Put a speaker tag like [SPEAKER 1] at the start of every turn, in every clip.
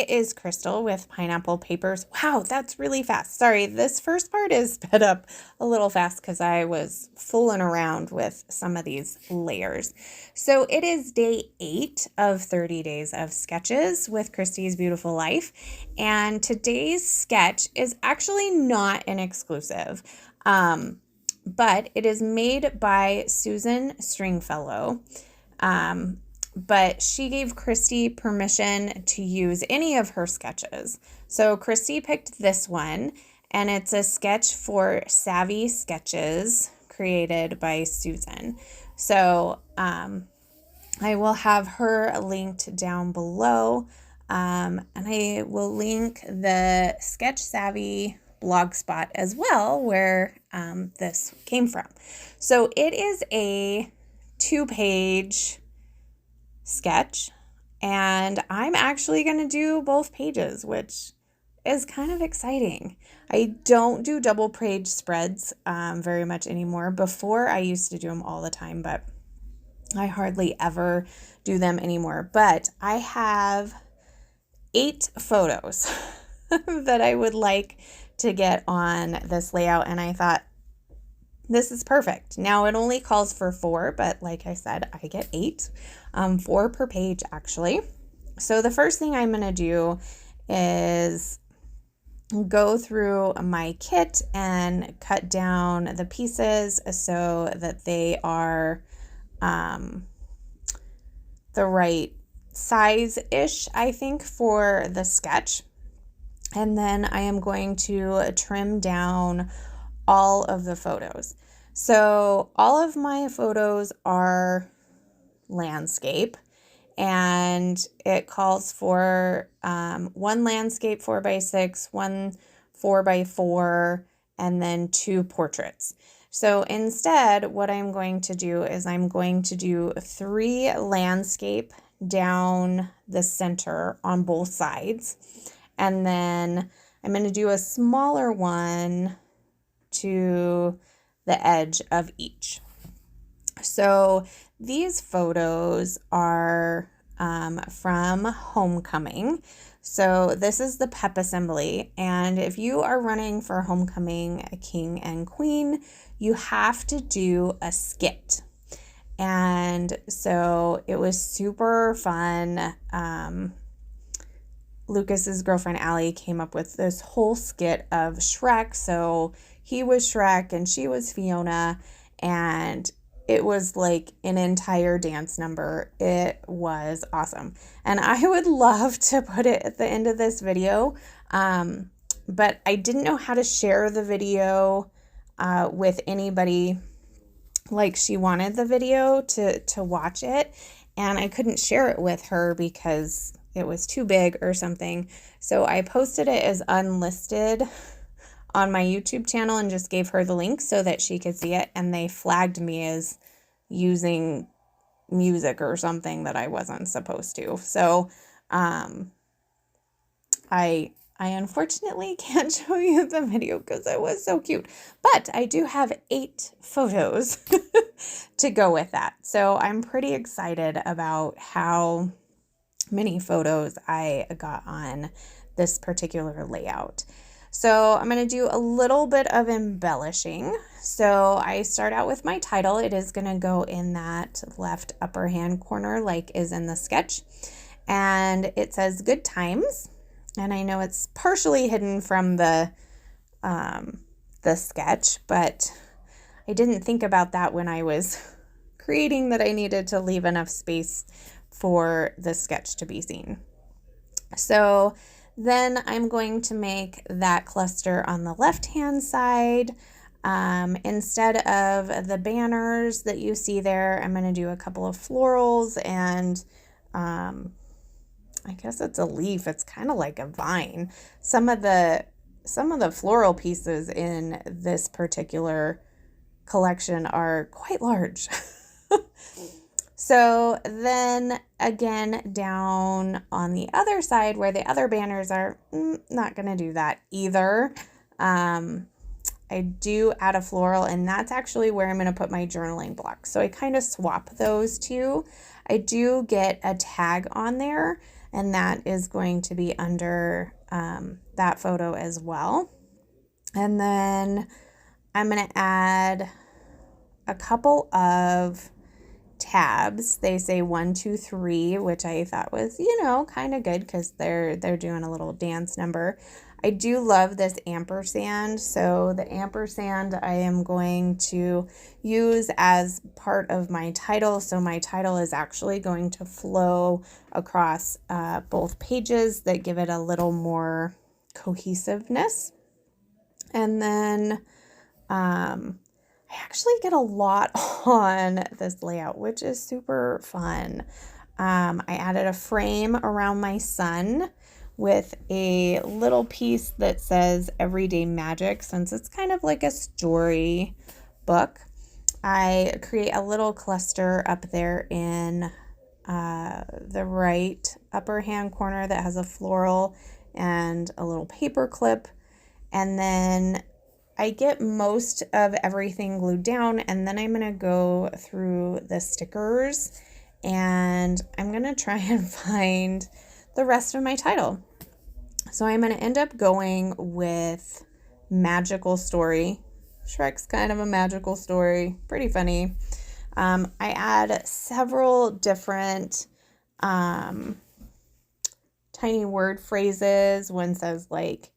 [SPEAKER 1] it is Crystal with Pineapple Papers. Wow, that's really fast. Sorry, this first part is sped up a little fast because I was fooling around with some of these layers. So it is day 8 of 30 days of sketches with Christy's Beautiful Life. And today's sketch is actually not an exclusive, but it is made by Susan Stringfellow. But she gave Christy permission to use any of her sketches. So Christy picked this one, and it's a sketch for Savvy Sketches created by Susan. So I will have her linked down below, and I will link the Sketch Savvy blogspot as well, where this came from. So it is a 2-page sketch, and I'm actually going to do both pages, which is kind of exciting. I don't do double page spreads very much anymore. Before, I used to do them all the time, but I hardly ever do them anymore. But I have 8 photos that I would like to get on this layout, and I thought, this is perfect. Now it only calls for 4, but like I said, I get 8, 4 per page actually. So the first thing I'm going to do is go through my kit and cut down the pieces so that they are the right size-ish, I think, for the sketch. And then I am going to trim down all of the photos. So all of my photos are landscape, and it calls for one landscape 4x6, one 4x4, and then 2 portraits. So instead, what I'm going to do is I'm going to do 3 landscape down the center on both sides, and then I'm going to do a smaller one to the edge of each. So these photos are from Homecoming. So this is the pep assembly, and if you are running for Homecoming King and Queen, you have to do a skit. And so it was super fun. Lucas's girlfriend Allie came up with this whole skit of Shrek. So he was Shrek and she was Fiona, and it was like an entire dance number. It was awesome. And I would love to put it at the end of this video, but I didn't know how to share the video with anybody. Like, she wanted the video to watch it, and I couldn't share it with her because it was too big or something. So I posted it as unlisted on my YouTube channel and just gave her the link so that she could see it, and they flagged me as using music or something that I wasn't supposed to. So I unfortunately can't show you the video because it was so cute, but I do have 8 photos to go with that. So I'm pretty excited about how many photos I got on this particular layout. So I'm going to do a little bit of embellishing. So I start out with my title. It is going to go in that left upper hand corner like is in the sketch. And it says Good Times. And I know it's partially hidden from the sketch, but I didn't think about that when I was creating, that I needed to leave enough space for the sketch to be seen. So then I'm going to make that cluster on the left-hand side. Instead of the banners that you see there, I'm going to do a couple of florals and I guess it's a leaf. It's kind of like a vine. Some of the floral pieces in this particular collection are quite large. So then again, down on the other side where the other banners are, not going to do that either. I do add a floral, and that's actually where I'm going to put my journaling block. So I kind of swap those two. I do get a tag on there, and that is going to be under that photo as well. And then I'm going to add a couple of tabs. They say 1, 2, 3, which I thought was, kind of good because they're doing a little dance number. I do love this ampersand. So the ampersand I am going to use as part of my title. So my title is actually going to flow across both pages that give it a little more cohesiveness. And then I actually get a lot on this layout, which is super fun. I added a frame around my sun with a little piece that says Everyday Magic, since it's kind of like a story book. I create a little cluster up there in the right upper hand corner that has a floral and a little paper clip. And then I get most of everything glued down, and then I'm going to go through the stickers and I'm going to try and find the rest of my title. So I'm going to end up going with Magical Story. Shrek's kind of a magical story, pretty funny. I add several different tiny word phrases. One says like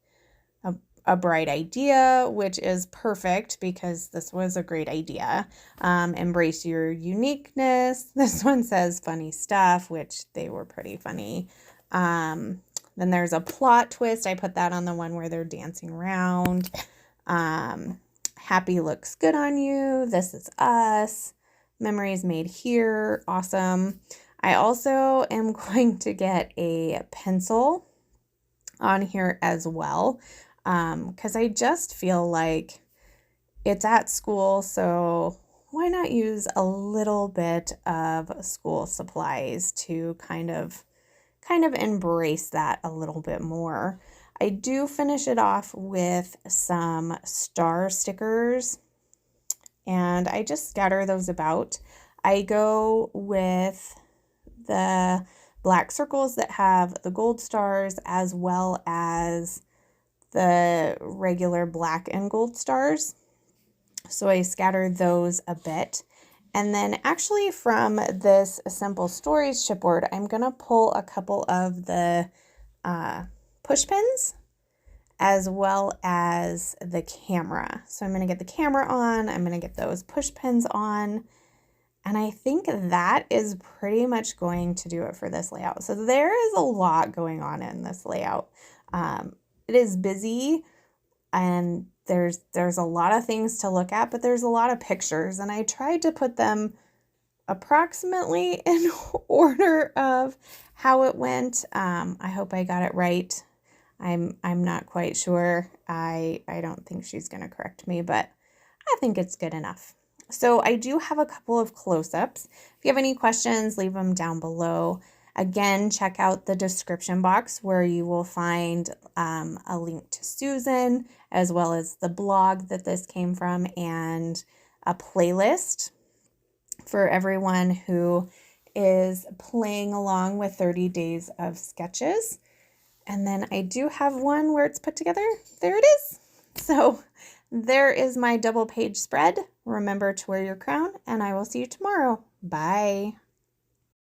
[SPEAKER 1] a bright idea, which is perfect because this was a great idea. Embrace your uniqueness. This one says funny stuff, which they were pretty funny. Then there's a plot twist. I put that on the one where they're dancing around. Happy looks good on you. This is us. Memories made here. Awesome. I also am going to get a pencil on here as well. Because I just feel like it's at school, so why not use a little bit of school supplies to kind of embrace that a little bit more. I do finish it off with some star stickers, and I just scatter those about. I go with the black circles that have the gold stars as well as the regular black and gold stars. So I scatter those a bit. And then actually from this Simple Stories chipboard, I'm going to pull a couple of the push pins as well as the camera. So I'm going to get the camera on, I'm going to get those push pins on, and I think that is pretty much going to do it for this layout. So there is a lot going on in this layout. It is busy and there's a lot of things to look at, but there's a lot of pictures, and I tried to put them approximately in order of how it went. I hope I got it right. I'm not quite sure. I don't think she's going to correct me, but I think it's good enough. So I do have a couple of close-ups. If you have any questions, leave them down below. Again, check out the description box where you will find a link to Susan, as well as the blog that this came from, and a playlist for everyone who is playing along with 30 Days of Sketches. And then I do have one where it's put together. There it is. So there is my double page spread. Remember to wear your crown, and I will see you tomorrow. Bye.